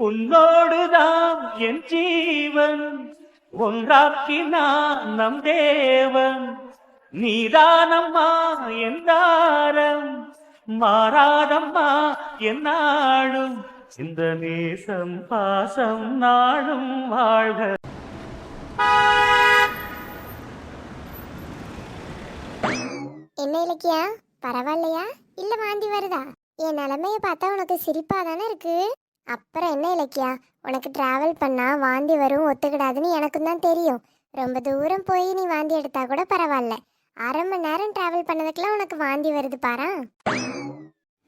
உன்னோடுதான் என் ஜீவன் ஒன்றாக்கினான் நம் தேவன். நீதானம்மா என் தாரம் மாறாதம்மா என் நாடும். இந்த நேசம் பாசம் நாடும் வாழ்க. என்ன இலக்கியா, பரவாயில்லையா இல்ல வாந்தி வருதா? என் நிலைமைய பார்த்தா உனக்கு சிரிப்பா தானே இருக்கு. அப்புறம் என்ன இலக்கியா, உனக்கு டிராவல் பண்ணா வாந்தி வரும் ஒத்துக்கிடாதுன்னு எனக்கும் தான் தெரியும். ரொம்ப தூரம் போய் நீ வாந்தி எடுத்தா கூட பரவாயில்ல, 1/2 மணி நேரம் டிராவல் பண்ணதுக்குலாம் உனக்கு வாந்தி வருது பாரா.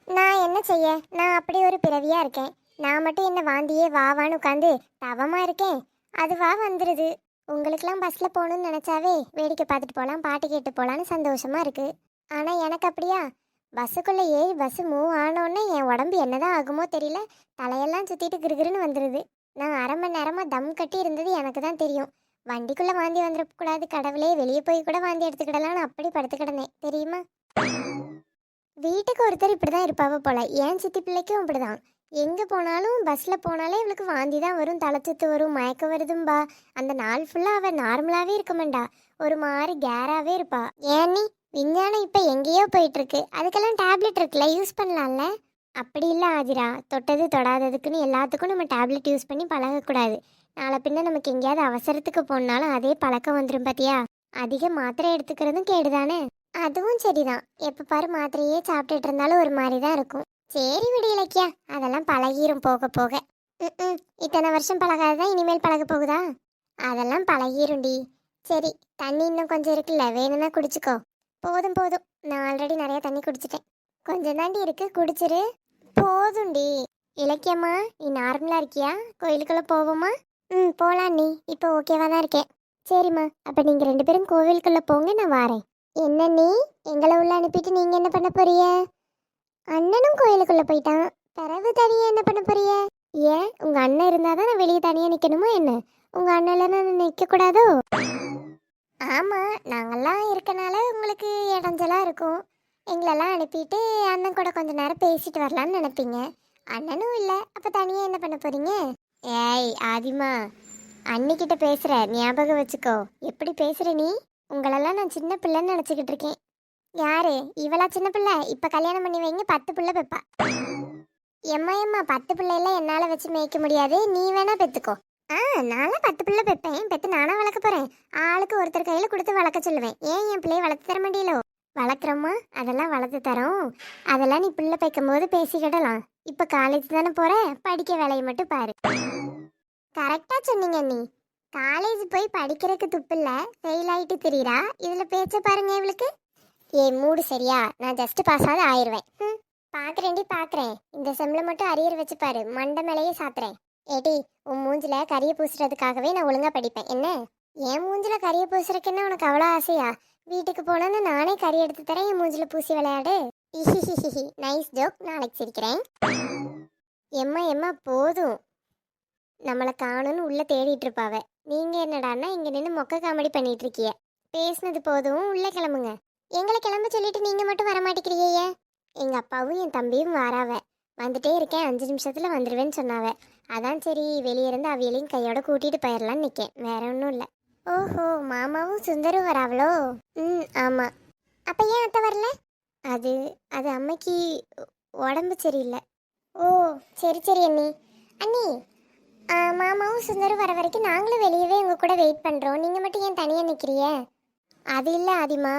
நான் என்ன செய்ய, நான் அப்படி ஒரு பிறவியா இருக்கேன். நான் மட்டும் என்ன வாந்தியே வாவான்னு உட்காந்து தவமா இருக்கேன், அதுவா வந்துடுது. உங்களுக்கெல்லாம் பஸ்ஸில் போகணுன்னு நினச்சாவே வேடிக்கை பார்த்துட்டு போகலாம், பாட்டு கேட்டு போகலான்னு சந்தோஷமாக இருக்குது. ஆனால் எனக்கு அப்படியா? பஸ்ஸுக்குள்ளே ஏறி பஸ்ஸு மூவ் ஆனோடனே என் உடம்பு என்னதான் ஆகுமோ தெரியல, தலையெல்லாம் சுற்றிட்டு கிருகிருன்னு வந்துடுது. நான் 1/2 மணி நேரமாக தம் கட்டி இருந்தது எனக்கு தான் தெரியும். வண்டிக்குள்ளே வாந்தி வந்துடக்கூடாது கடவுளே, வெளியே போய் கூட வாந்தி எடுத்துக்கிடலான்னு அப்படி படுத்து கிடந்தேன் தெரியுமா. வீட்டுக்கு ஒருத்தர் இப்படி தான் இருப்பாவ போல. என் சித்தி பிள்ளைக்கும் அப்படிதான். எங்கே போனாலும் பஸ்ஸில் போனாலே இவளுக்கு வாந்தி தான் வரும், தலைச்சுத்து வரும், மயக்கம் வருதும்பா. அந்த நாள் ஃபுல்லாக அவள் நார்மலாகவே இருக்க மாட்டா, ஒரு மாதிரி கேராகவே இருப்பா. ஏன் நீ விஞ்ஞானம் இப்போ எங்கேயோ போயிட்டுருக்கு, அதுக்கெல்லாம் டேப்லெட் இருக்குல்ல, யூஸ் பண்ணலாம்ல. அப்படி இல்லை ஆதிரா, தொட்டது தொடாததுக்குன்னு எல்லாத்துக்கும் நம்ம டேப்லெட் யூஸ் பண்ணி பழகக்கூடாது. நாளை பின்ன நமக்கு எங்கேயாவது அவசரத்துக்கு போனாலும் அதே பழக்கம் வந்துடும் பார்த்தியா. அதிக மாத்திரை எடுத்துக்கிறதும் கேடுதானே. அதுவும் சரிதான், எப்போ பாரு மாத்திரையே சாப்பிட்டுட்டு இருந்தாலும் ஒரு மாதிரி தான் இருக்கும். சரி விடு இலக்கியா, அதெல்லாம் பழகிரும் போக போக. இத்தனை வருஷம் பழகாததான் இனிமேல் பழக போகுதா? அதெல்லாம் பழகிரும்டி. சரி, தண்ணி இன்னும் கொஞ்சம் இருக்குல்ல, வேணும்னா குடிச்சுக்கோ. போதும் போதும், நான் ஆல்ரெடி நிறைய தண்ணி குடிச்சிட்டேன். கொஞ்சம் தாண்டி இருக்கு, குடிச்சிரு. போதும்டி. இலக்கியம்மா, நீ நார்மலாக இருக்கியா? கோயிலுக்குள்ளே போவோமா? போகலாம் நீ, இப்போ ஓகேவா தான் இருக்கேன். சரிம்மா, அப்போ நீங்கள் 2 பேரும் கோவிலுக்குள்ளே போங்க, நான் வாரேன். என்ன நீ எங்களை உள்ள அனுப்பிட்டு நீங்கள் என்ன பண்ண போறிய? அண்ணனும் கோயிலுக்குள்ள போயிட்டான், பிறகு தனியா என்ன பண்ண போறிய? ஏன் உங்க அண்ணன் இருந்தாதான் நான் வெளியே தனியா நிக்கணுமோ என்ன? உங்க அண்ணன் நான் நிக்க கூடாதோ? ஆமா, நாங்கெல்லாம் இருக்கனால உங்களுக்கு இடைஞ்சலா இருக்கும். எங்களெல்லாம் அனுப்பிட்டு அண்ணன் கூட கொஞ்ச நேரம் பேசிட்டு வரலான்னு நினைப்பீங்க. அண்ணனும் இல்ல, அப்ப தனியா என்ன பண்ண போறீங்க? ஏய் ஆதிமா, அண்ணிக்கிட்ட பேசுற ஞாபகம் வச்சுக்கோ. எப்படி பேசுற நீ? உங்களெல்லாம் நான் சின்ன பிள்ளைன்னு நினைச்சுக்கிட்டு இருக்கேன். யாரு இவளா சின்ன பிள்ளை? இப்ப கல்யாணம் பண்ணி வைங்க, 10 பிள்ளை பெப்பா. எம்மா 10 பிள்ளைல என்னால வச்சு மேய்க்க முடியாது, நீ வேணா பெத்துக்கோ. நானும் 10 பிள்ளை பெப்பேன், பெத்து நானா வளர்க்க போறேன். ஆளுக்கு ஒருத்தர் கையில கொடுத்து வளர்க்க சொல்லுவேன். ஏன் என் பிள்ளைய வளர்த்து தர மாட்டீங்களோ? வளர்க்குறோமா, அதெல்லாம் வளர்த்து தரோம். அதெல்லாம் நீ பிள்ளை வைக்கும் போது பேசிக்கிடலாம். இப்ப காலேஜ் தானே போற, படிக்க வேலையை மட்டும் பாரு. கரெக்டா சொன்னீங்க நீ. காலேஜ் போய் படிக்கிறதுக்கு துப்பில்ல, ஃபெயில் ஆயிட்டு தெரியுறா. இதுல பேச்ச பாருங்க இவளுக்கு. மூடு சரியா, நான் ஜஸ்ட் பாஸ் ஆகுது ஆயிடுவேன். பாக்குறேன்டி பாக்குறேன், இந்த செம்ல மட்டும் அரியர் வச்சு பாரு, மண்டை மேலேயே சாத்துறேன். ஏடி, உன் மூஞ்சில கரிய பூசுறதுக்காகவே நான் ஒழுங்கா படிப்பேன் என்ன? என் மூஞ்சில கரிய பூசுறதுக்கு என்ன உனக்கு அவ்வளோ ஆசையா? வீட்டுக்கு போனா நானே கறி எடுத்து தரேன், என் மூஞ்சில பூசி விளையாடு. நைஸ் ஜோக், நாளைக்கு சிரிக்கிறேன். எம்மா போதும், நம்மளை காணும்னு உள்ள தேடிட்டு இருப்பாவ. நீங்க என்னடான்னா இங்க நின்று மொக்க காமெடி பண்ணிட்டு இருக்கிய. பேசுனது போதும், உள்ள கிளம்புங்க. எங்களை கிளம்ப சொல்லிட்டு நீங்க மட்டும் வர மாட்டேங்கிறீங்க. எங்க அப்பாவும் என் தம்பியும் வாராவ. வந்துட்டே இருக்கேன், 5 நிமிஷத்துல வந்துடுவேன்னு சொன்னாவ. அதான் சரி வெளியே இருந்து அவியலையும் கையோட கூட்டிட்டு போயிடலான்னு நிக்கேன், வேற ஒன்றும் இல்லை. ஓஹோ, மாமாவும் சுந்தரும் வராவளோ? ஆமா. அப்ப ஏன் அத்தை வரல? அது அது அம்மைக்கு உடம்பு சரியில்லை. ஓ சரி அண்ணி. அண்ணி, மாமாவும் சுந்தரும் வர வரைக்கும் நாங்களும் வெளியவே உங்க கூட வெயிட் பண்றோம், நீங்க மட்டும் ஏன் தனியா நிக்கிறிய? அது இல்லை ஆதிமா,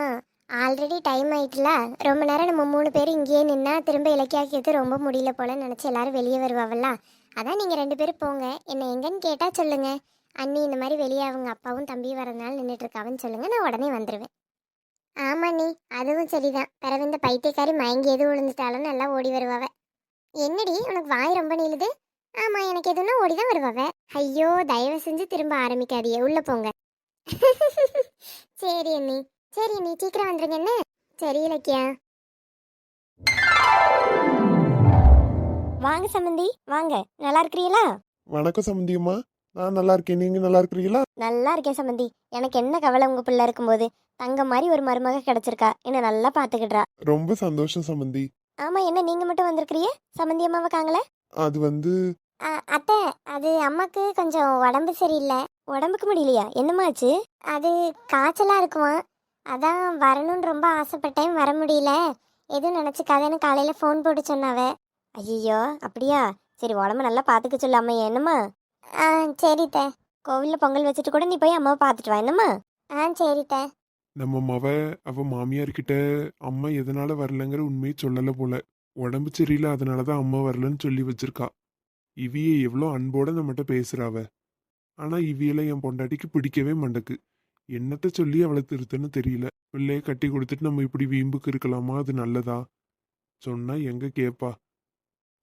ஆல்ரெடி டைம் ஆயிட்டுல, ரொம்ப நேரம் நம்ம 3 பேரும் இங்கேயே நின்னா திரும்ப இலக்கியாக்கிறது ரொம்ப முடியல போல நினச்சி எல்லாரும் வெளியே வருவாவல்ல. அதான் நீங்கள் 2 பேரும் போங்க, என்ன எங்கன்னு கேட்டால் சொல்லுங்க. அண்ணி இந்த மாதிரி வெளியே அவங்க அப்பாவும் தம்பியும் வரதுனால நின்றுட்டு இருக்காவன்னு சொல்லுங்க, நான் உடனே வந்துடுவேன். ஆமா அண்ணி, அதுவும் சரிதான். பிறகு இந்த பைத்தியக்காரி மயங்கி எது விழுந்துட்டாலும் நல்லா ஓடி வருவாவ. என்னடி உனக்கு வாய் ரொம்ப நீளுது? ஆமா, எனக்கு எதுனா ஓடி தான் வருவாவ. ஐயோ, தயவு செஞ்சு திரும்ப ஆரம்பிக்காதியே, உள்ள போங்க. சரி அண்ணி, சரி நீ சீக்கிரம் வந்துருங்க என்ன? சரி இலக்கியா. வாங்க சம்பந்தி, வாங்க. நல்லா இருக்கிறீங்களா? வணக்கம் சம்பந்தியம்மா, நான் நல்லா இருக்கேன், நீங்க நல்லா இருக்கிறீங்களா? நல்லா இருக்கேன் சம்பந்தி. எனக்கு என்ன கவலை, உங்க பிள்ளை இருக்கும்போது தங்க மாதிரி ஒரு மருமக கிடைச்சிருக்கா, என்ன நல்லா பாத்துக்கிடுறா. ரொம்ப சந்தோஷம் சம்பந்தி. ஆமா, என்ன நீங்க மட்டும் வந்திருக்கிறீங்க, சம்பந்தி அம்மாவை காங்கல? அது வந்து அத்தை, அது அம்மாக்கு கொஞ்சம் உடம்பு சரியில்லை. உடம்புக்கு முடியலையா? என்னமாச்சு? அது காய்ச்சலா இருக்குமா, அதான் வரணும்னு ரொம்ப ஆசைப்பட்டேன், வர முடியல. எதுவும் நினச்சிக்காதேன்னு காலையில் ஃபோன் போட்டு சொன்னாவ. ஐயோ அப்படியா? சரி, உடம்ப நல்லா பார்த்துக்க சொல்லு அம்மா. என்னம்மா? ஆ சரித்த. கோவிலில் பொங்கல் வச்சுட்டு கூட நீ போய் அம்மாவை பார்த்துட்டு வா. என்னம்மா? ஆ சரித்த. நம்ம அவ மாமியார்கிட்ட அம்மா எதனால வரலங்கிற உண்மையை சொல்லல போல. உடம்பு சரியில்லை, அதனாலதான் அம்மா வரலன்னு சொல்லி வச்சிருக்கா. இவிய எவ்வளோ அன்போட நம்மகிட்ட பேசுறாவ. ஆனா இவியல என் பொண்டாட்டிக்கு பிடிக்கவே மாட்டேக்கு. என்னத்த சொல்லி அவளை திருத்தன்னு தெரியல. பிள்ளைய கட்டி கொடுத்துட்டு நம்ம இப்படி வீம்புக்கு இருக்கலாமா? அது நல்லதா? சொன்னா எங்க கேப்பா?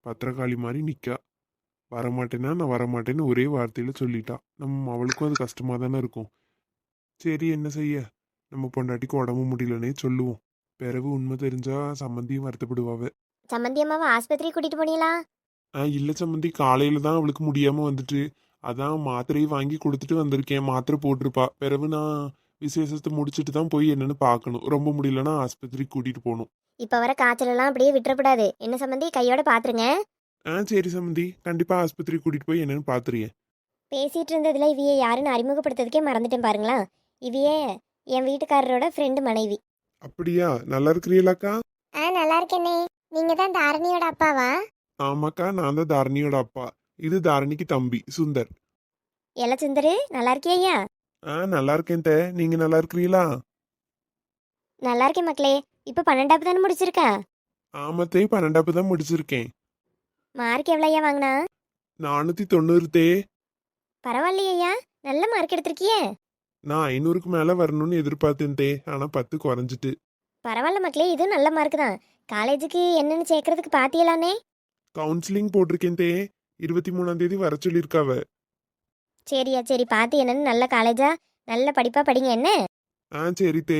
பத்திரகாளி மாதிரி நிக்கா. வரமாட்டேன்னா நான் வரமாட்டேன்னு ஒரே வார்த்தையில சொல்லிட்டா. நம்ம அவளுக்கும் அது கஷ்டமா தானே இருக்கும். சரி, என்ன செய்ய? நம்ம பொண்டாட்டிக்கு உடம்பு முடியலன்னே சொல்லுவோம். பிறகு உண்மை தெரிஞ்சா சம்மந்தியும் வருத்தப்படுவாவ. சம்மந்தி அம்மாவை ஆஸ்பத்திரி கூட்டிட்டு போனீங்களா? இல்ல சம்மந்தி, காலையில தான் அவளுக்கு முடியாம வந்துட்டு. அதான் மாத்திரையை வாங்கி கொடுத்துட்டு வந்திருக்கேன். மாத்திரை போட்டிருப்பா. பிறகு நான் விசேஷத்தை முடிச்சுட்டு தான் போய் என்னன்னு பார்க்கணும். ரொம்ப முடியலன்னா ஆஸ்பத்திரிக்கு கூட்டிட்டு போகணும். இப்போ வர காய்ச்சலெல்லாம் அப்படியே விட்டுறக்கூடாது. என்ன சம்மந்தி, கையோட பார்த்துருங்க. சரி சம்மந்தி, கண்டிப்பா ஆஸ்பத்திரி கூட்டிட்டு போய் என்னன்னு பாத்துறியேன். பேசிட்டு இருந்ததுல இவிய யாருன்னு அறிமுகப்படுத்துறதுக்கே மறந்துட்டேன் பாருங்களா. இவிய என் வீட்டுக்காரரோட ஃப்ரெண்டு மனைவி. அப்படியா? நல்லா இருக்கிறீங்களாக்கா? நல்லா இருக்கேனே. நீங்கள் தான் தாரணியோட அப்பாவா? ஆமாக்கா, நான் தான் தாரணியோட அப்பா. இது தாரணிக்கு தம்பி சுந்தர். எல சுந்தரு, நல்லா இருக்கியா? நல்லா இருக்கேன் தே. நீங்க நல்லா இருக்கிறீங்களா? நல்லா இருக்கேன் மக்களே. இப்போ 12வது தானே முடிச்சிருக்கா? ஆமத்தே, 12வது தான் முடிச்சிருக்கேன். மார்க் எவ்வளோயா வாங்கினா? 490 தே. பரவாயில்லையா, நல்ல மார்க் எடுத்திருக்கியே. நான் 500க்கு மேல வரணும்னு எதிர்பார்த்தேன் தே. ஆனா 10 குறைஞ்சிட்டு. பரவாயில்ல மக்களே, இது நல்ல மார்க் தான். காலேஜுக்கு என்னன்னு சேர்க்கறதுக்கு பாத்தியலானே? கவுன்சிலிங் போட்டிருக்கேன் தே. 23ஆம் தேதி வர சொல்லியிருக்காவ. சரியா, சரி, பார்த்து என்னன்னு நல்ல காலேஜா நல்ல படிப்பா படிங்க என்ன. சரி தே.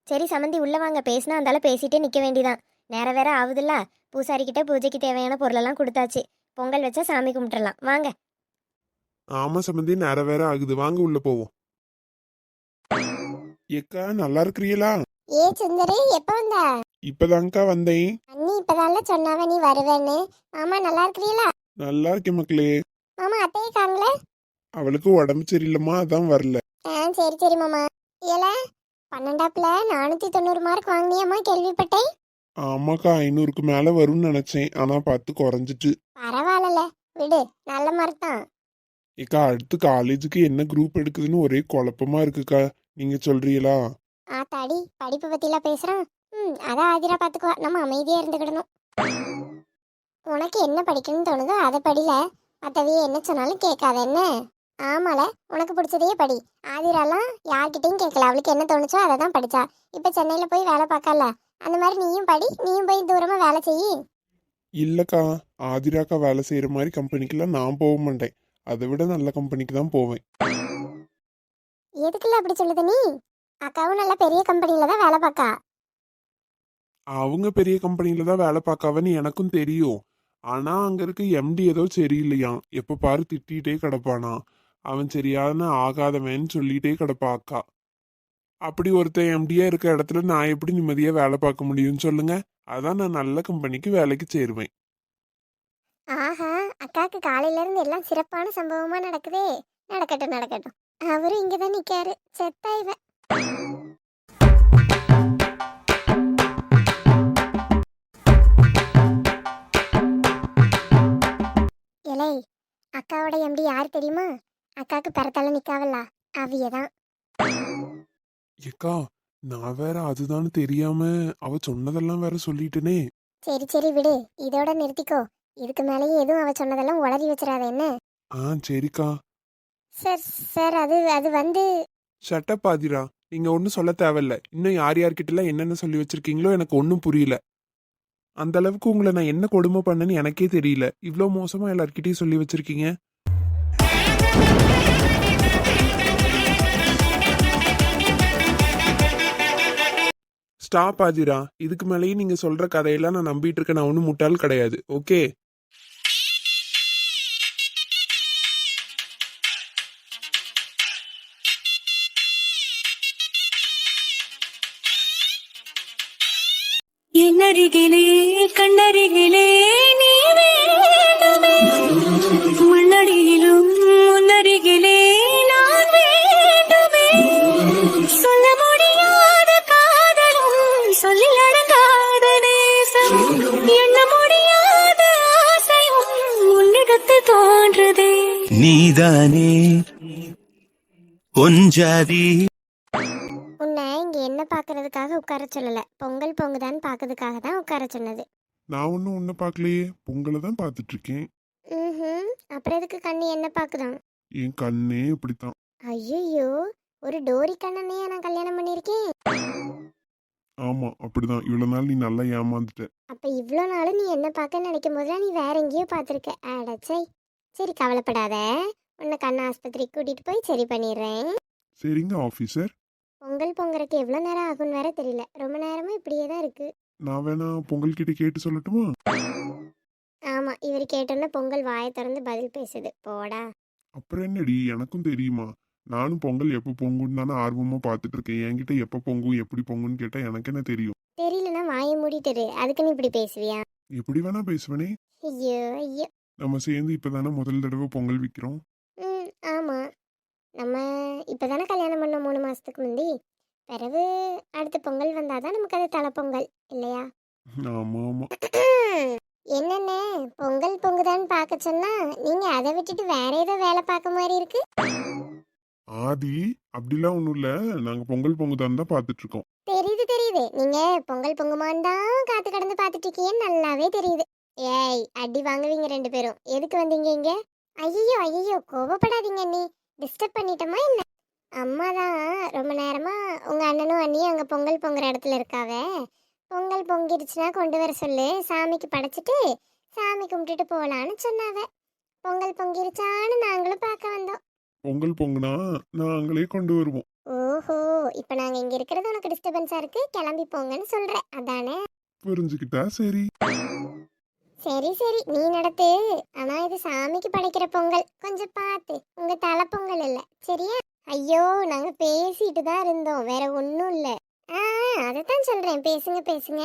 சரி சம்மந்தி, உள்ள வாங்க. பேசினா அந்தால பேசிட்டே நிக்க வேண்டிதான். நேரம் வேற ஆகுதுல்ல. பூசாரிக்கிட்ட பூஜைக்கு தேவையான பொருளெல்லாம் கொடுத்தாச்சு. பொங்கல் வச்சா சாமி கும்பிட்டுறலாம். வாங்க. ஆமா சம்பந்தி, நேரம் வேற ஆகுது. வாங்க உள்ள போவோம். ஏக்கா, நல்லா இருக்கிறீங்களா? ஏ சுந்தரி, எப்போ வந்த? இப்பதான்க்கா வந்தேன். அண்ணி இப்பதான்ல சொன்னாவ நீ வருவேன்னு. மாமா நல்லா இருக்கிறீங்களா? நல்லா இருக்கேன் மக்களே. மாமா அத்தையே காங்களே? அவளுக்கு உடம்பு சரியில்லைம்மா, அதான் வரல. சரி சரி மாமா. ஏல 12ஆப்ல 490 மார்க் வாங்கினியாமா, கேள்விப்பட்டேன். ஆமாக்கா, 500க்கு மேல வரும்னு நினைச்சேன். ஆனா 10 குறைஞ்சிட்டு. பரவாயில்ல, விடு, நல்ல மார்க் தான். ஏக்கா, அடுத்து காலேஜுக்கு என்ன குரூப் எடுக்குதுன்னு ஒரே குழப்பமா இருக்குக்கா. நீங்க சொல்றீங்களா? தடி படிப்பு பத்திலாம் பேசுறான். அதான் ஆதிரா பாத்துக்குவா, நம்ம அமைதியா இருந்துக்கிடணும். உனக்கு என்ன படிக்கணும்னு தோணுதோ அதை படில. மற்றவையே என்ன சொன்னாலும் கேட்காத என்ன. ஆமால, உனக்கு பிடிச்சதையே படி. ஆதிராலாம் யார்கிட்டையும் கேட்கல, அவளுக்கு என்ன தோணுச்சோ அதை தான் படிச்சா. இப்போ சென்னையில் போய் வேலை பார்க்கல, அந்த மாதிரி நீயும் படி. நீயும் போய் தூரமாக வேலை செய்யி. இல்லக்கா, ஆதிராக்கா வேலை செய்யற மாதிரி கம்பெனிக்கெல்லாம் நான் போக மாட்டேன். அதை விட நல்ல கம்பெனிக்கு தான் போவேன். எதுக்குல்ல அப்படி சொல்லுத நீ? அக்காவும் நல்ல பெரிய கம்பெனியில தான் வேலை பார்க்கா. அவங்க பெரிய கம்பெனில தான் வேலை பார்க்காவன்னு எனக்கும் தெரியும். ஆனா அங்க இருக்க எம்டி ஏதோ சரியில்லையாம். எப்ப பாரு திட்டிகிட்டே கிடப்பானா. அவன் சரியான ஆகாதவன்னு சொல்லிட்டே கிடப்பா அக்கா. அப்படி ஒருத்தன் எம்டியா இருக்க இடத்துல நான் எப்படி நிம்மதியா வேலை பார்க்க முடியும்னு சொல்லுங்க. அதான் நான் நல்ல கம்பெனிக்கு வேலைக்கு சேருவேன். ஆஹா, அக்காவுக்கு காலையில இருந்து எல்லாம் சிறப்பான சம்பவமா நடக்குதே. நடக்கட்டும் நடக்கட்டும். அவரும் இங்கதான் நிக்காரு. செத்தா இவ. இலை, அக்காவோட எம்டி யார் தெரியுமா? அக்காவுக்கு பிறத்தால நிக்காவல்ல, அவியதான். ஏக்கா, நான் வேற அதுதான் தெரியாம அவ சொன்னதெல்லாம் வேற சொல்லிட்டேனே. சரி சரி விடு, இதோட நிறுத்திக்கோ. இதுக்கு மேலேயும் எதுவும் அவ சொன்னதெல்லாம் உளறி வச்சிடாத என்ன. சரிக்கா. சார் சார், அது வந்து. ஷட்டப் ஆதிரா, நீங்க ஒன்றும் சொல்ல தேவையில்ல. இன்னும் யார் யார்கிட்டலாம் என்னென்ன சொல்லி வச்சிருக்கீங்களோ எனக்கு ஒன்றும் புரியல. அந்த அளவுக்கு உங்களை நான் என்ன கொடுமை பண்ணேன்னு எனக்கே தெரியல. இவ்வளோ மோசமா எல்லார்கிட்டையும் சொல்லி வச்சிருக்கீங்க. ஸ்டாப் ஆதிரா, இதுக்கு மேலேயும் நீங்க சொல்ற கதையெல்லாம் நான் நம்பிட்டு இருக்கேன். நான் ஒன்றும் முட்டாள் கிடையாது. ஓகே. என்னருகிலே கண்ணருகிலே நீ வேண்டுமே நேசத்தை தோன்றுதே. நீதானே பொஞ்சாதி. உன்னை இங்க என்ன பாக்குறதுக்காக உட்கார சொல்லல, பொங்கல் பொங்குதான்னு பாக்குறதுக்காக தான் உட்கார சொன்னது. நான் ஒன்றும் உன்னை பார்க்கலையே, பொங்கலை தான் பார்த்துட்டு இருக்கேன். அப்புறம் எதுக்கு கண்ணு என்ன பாக்குதான்? என் கண்ணே இப்படித்தான். ஐயோ, ஒரு டோரி கண்ணனையா நான் கல்யாணம் பண்ணிருக்கேன். ஆமா அப்படிதான். இவ்வளவு நாள் நீ நல்லா ஏமாந்துட்ட. அப்ப இவ்வளோ நாளும் நீ என்ன பார்க்க நினைக்கும் போதுலாம் நீ வேற எங்கேயோ பார்த்துருக்க. அடச்சை. சரி கவலைப்படாத, உன்னை கண்ணு ஆஸ்பத்திரிக்கு கூட்டிட்டு போய் சரி பண்ணிடுறேன். சரிங்க ஆஃபீஸர். பொங்கல் பொங்குறதுக்கு எவ்வளோ நேரம் ஆகும்னு வேற தெரியல, ரொம்ப நேரமா இப்படியே தான் இருக்கு. நான் வேணா பொங்கல் கிட்ட கேட்டு சொல்லட்டுமா? ஆமா, இவர் கேட்டோன்னா பொங்கல் வாயை திறந்து பதில் பேசுது. போடா. அப்புறம் என்னடி, எனக்கும் தெரியுமா. நானும் பொங்கல் எப்போ பொங்குன்னு தானே ஆர்வமா பார்த்துட்டு இருக்கேன். என்கிட்ட எப்போ பொங்கும் எப்படி பொங்குன்னு கேட்டா எனக்கு என்ன தெரியும்? தெரியலன்னா வாயை மூடிட்டுரு, அதுக்குன்னு இப்படி பேசுவியா? எப்படி வேணா பேசுவனே. ஐயோ ஐயோ. நம்ம சேர்ந்து இப்பதானே முதல் தடவை பொங்கல் விற்கிறோம். ஆமா, நம்ம இப்பதானே கல்யாணம் பண்ணோம் 3 மாசத்துக்கு முந்தி. பிறகு அடுத்த பொங்கல் வந்தாதான் நமக்கு அது தலை பொங்கல் இல்லையா? ஆமா ஆமா. என்னென்ன பொங்கல் பொங்குதான்னு பார்க்க சொன்னா நீங்க அதை விட்டுட்டு வேற ஏதோ வேலை பார்க்க மாதிரி இருக்கு. ஆதி அப்படிலாம் ஒண்ணும் இல்ல, நாங்க பொங்கல் பொங்குதான் தான் பார்த்துட்டு இருக்கோம். தெரியுது தெரியுது, நீங்க பொங்கல் பொங்குமான்னு தான் காத்து கடந்து பார்த்துட்டு இருக்கீங்கன்னு நல்லாவே தெரியுது. ஏய், அடி வாங்குவீங்க 2 பேரும். எதுக்கு வந்தீங்க இங்க? ஐயோ ஐயோ, கோவப்படாதீங்க, நீ டிஸ்டர்ப் பண்ணிட்டோமா என்ன? அம்மா தான் ரொம்ப நேரமா உங்க அண்ணனும் அண்ணியும் அங்க பொங்கல் பொங்குற இடத்துல இருக்காவ. பொங்கல் பொங்கிருச்சுன்னா கொண்டு வர சொல்லு, சாமிக்கு படைச்சிட்டு சாமி கும்பிட்டுட்டு போலான்னு சொன்னாவ. பொங்கல் பொங்கிருச்சான்னு நாங்களும் பார்க்க வந்தோம். பொங்கல் பொங்குனா நாங்களே கொண்டு வருவோம். ஓஹோ, இப்போ நாங்க இங்க இருக்கிறது உனக்கு டிஸ்டர்பன்ஸா இருக்கு, கிளம்பி போங்கன்னு சொல்ற அதானே? புரிஞ்சுக்கிட்டா சரி. சரி சரி, நீ நடத்து. ஆனா இது சாமிக்கு படைக்கிற பொங்கல், கொஞ்சம் பார்த்து. உங்க தலை பொங்கல் இல்ல, சரியா? ஐயோ, நாங்க பேசிட்டு தான் இருந்தோம், வேற ஒன்றும் இல்லை. அதைத்தான் சொல்றேன், பேசுங்க பேசுங்க.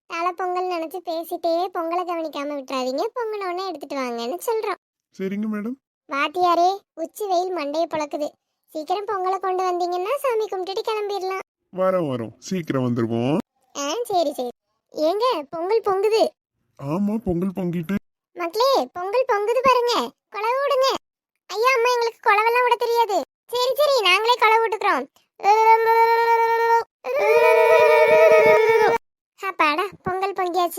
தலை பொங்கல் நினைச்சு பேசிட்டே பொங்கலை கவனிக்காம விட்டுறாதீங்க, பொங்கலோன்னு எடுத்துட்டு வாங்கன்னு சொல்றோம். சரிங்க மேடம். வாத்தியாரே, உச்சி வெயில் மண்டையை பொழக்குது, சீக்கிரம் பொங்கலை கொண்டு வந்தீங்கன்னா சாமி கும்பிட்டுட்டு கிளம்பிடலாம். வரோம் சீக்கிரம் வந்துருவோம். சரி சரி. ஏங்க, பொங்கல் பொங்குது. ஆமா பொங்கல் பொங்கிட்டு. மக்களே, பொங்கல் பொங்குது பாருங்க, கொலவு விடுங்க. ஐயா அம்மா, எங்களுக்கு கொலவெல்லாம் விட தெரியாது. சரி சரி, நாங்களே கொலவு விட்டுக்கிறோம். அப்பாடா, பொங்கல் பொங்கியாச்சு.